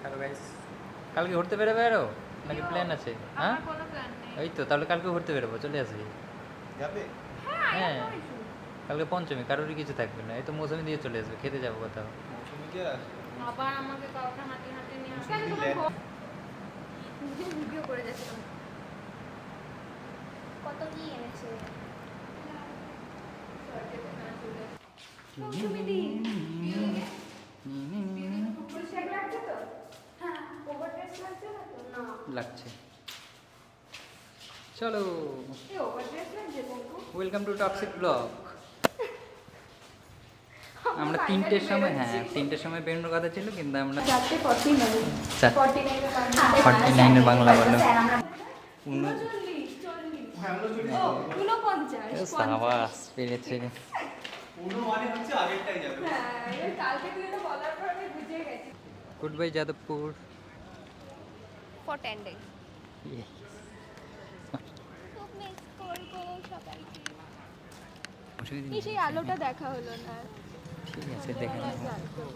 Hello guys, কালকে ঘুরতে বেরোবে আরো নাকি প্ল্যান আছে? হ্যাঁ, কোনো প্ল্যান নেই। এই তো তাহলে কালকে ঘুরতে বেরোবো, চলে আসবি। যাবে? হ্যাঁ, কালকে পঞ্চমী, কারোরই কিছু থাকবে না, এই তো মৌসুমি দিয়ে চলে আসবে, খেতে যাবো কোথাও। মৌসুমীকে আসবে। আবার আমাকে কাউকে হাতে হাতে নিয়ে আসবে। মৌসুমী ল্যান্ড। ভিডিও করে যাচ্ছিলাম। কত কি এনেছে? মৌসুমীদি, পোশাক লাগছে তো? হ্যাঁ, ওভার ড্রেস লাগছে না তো? না। লাগছে। চলো, এই ওভার ড্রেস লাগছে বলবো? Welcome to toxic blog. আমরা 3টের সময়, হ্যাঁ 3টের সময় বেরোনোর কথা ছিল, কিন্তু আমরা 4:49 49 এর বাংলা বলো। সাবাস, পেরেছে। আগেরটাই যাবে। Good bye Jadavpur. For 10 days। খুব মিস করবো সবাইকে। অসুবিধা সেই আলোটা দেখা হলো না। ঠিক আছে, দেখে নেবো।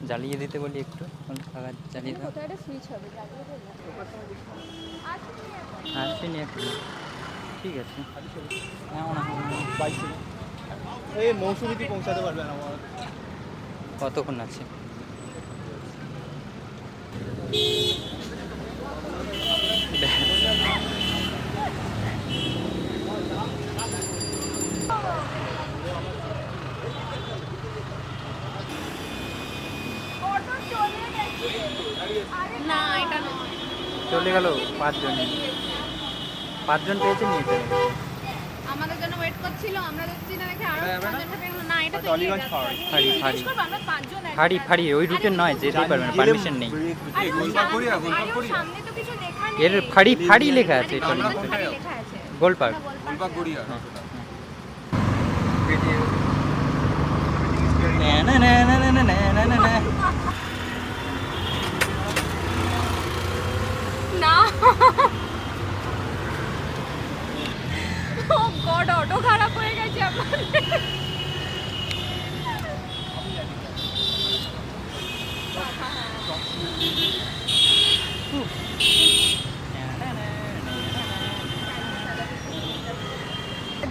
জ্বালিয়ে দিতে বলি একটু, খাবার জ্বালিয়ে দাও। কোথায় একটা সুইচ হবে জ্বালিয়ে দিলাম। আসেনি এখন, ঠিক আছে। হ্যাঁ, এই মৌসুমীতে পৌঁছাতে পারবে না আমার। কতক্ষণ আছে? না, এটা নয়। চলে গেল 5 জন, 5 জন পেয়েছে নিয়ে চলে গেছে। আমাদের জন্য ওয়েট করছিল, আমরা যাচ্ছি না দেখে আরো যাবে না? 5 জন বের হলো। না, এটা তো টলিগঞ্জ এগিয়ে ফাঁড়ি। যাচ্ছে। ফাঁড়ি, জিজ্ঞেস ফাঁড়ি। করবো, আমরা 5 জন ফাঁড়ি ফাঁড়ি ওই রুটে নয়, যেতেই পারবে না, পারমিশন নেই। আরে ওর গোলপাকুড়িয়া, সামনে- আরে ওর গোলপাকুড়িয়া। সামনে তো কিছু লেখা নেই। এর ফাঁড়ি ফাঁড়ি লেখা আছে, আরে টলি টলিগঞ্জ ফাঁড়ি লেখা আছে। গোলপার্ক। আমরা গোলপার্ক গোলপাকুড়িয়া। না না না না না না না না। না। ও গড, অটো খারাপ হয়ে গেছে আপনাদের।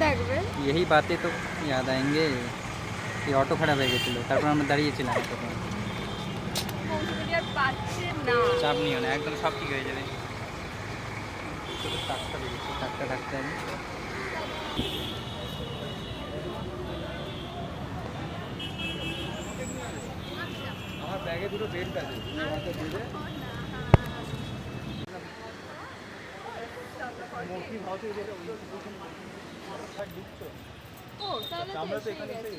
দেখবে यही बातें तो याद आएंगे कि অটো খারাপ হয়ে গেছিল, তারপর আমরা দাঁড়িয়েছিলাম তখন। মৌসুমী আর পাচ্ছে না। চাপ নিও না, একদম সব ঠিক হয়ে যাবে। শুধু টাকটা বেরিয়েছে, টাকটা থাকতে হবে। আমার ব্যাগে দুটো বেল্ট আছে। আমাকে দিলে মৌসুমী ভাবছে যে এটা ঢুকছো। ও তাহলে তো আমরা তো এসেই এখানে গেছে।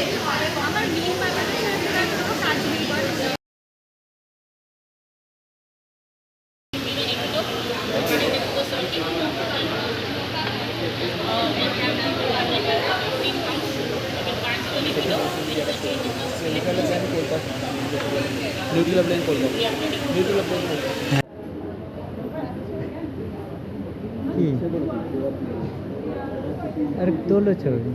এসে আমার মেয়ে বানানোর কোনো কাজ নেই বলো। নিউক্লিয়ার প্লেন করবো। নিউক্লিয়ার প্লেন করবো। কি আরে তোলো ছবি।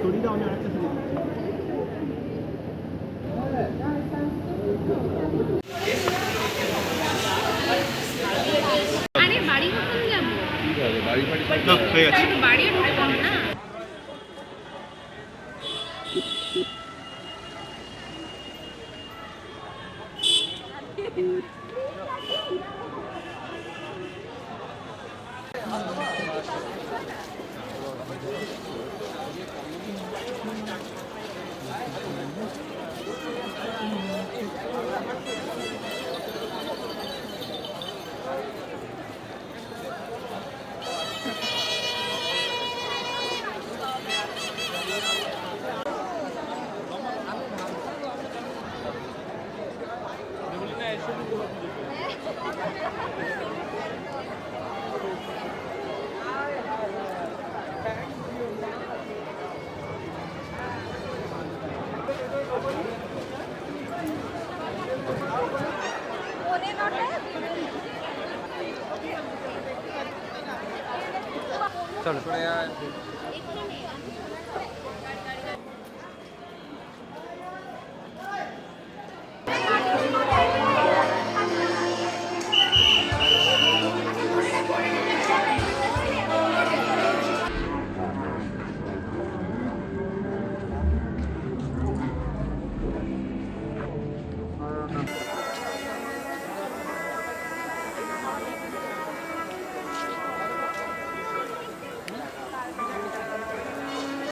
ছড়িয়ে দাও, আমি আরেকটা ছড়িয়ে দিচ্ছি। আরে বাড়ি কখন যাবো? বাড়ি ফাড়ি সব হয়ে গেছে। একটু বাড়িও ঢুকে পাবো না। চলো সরে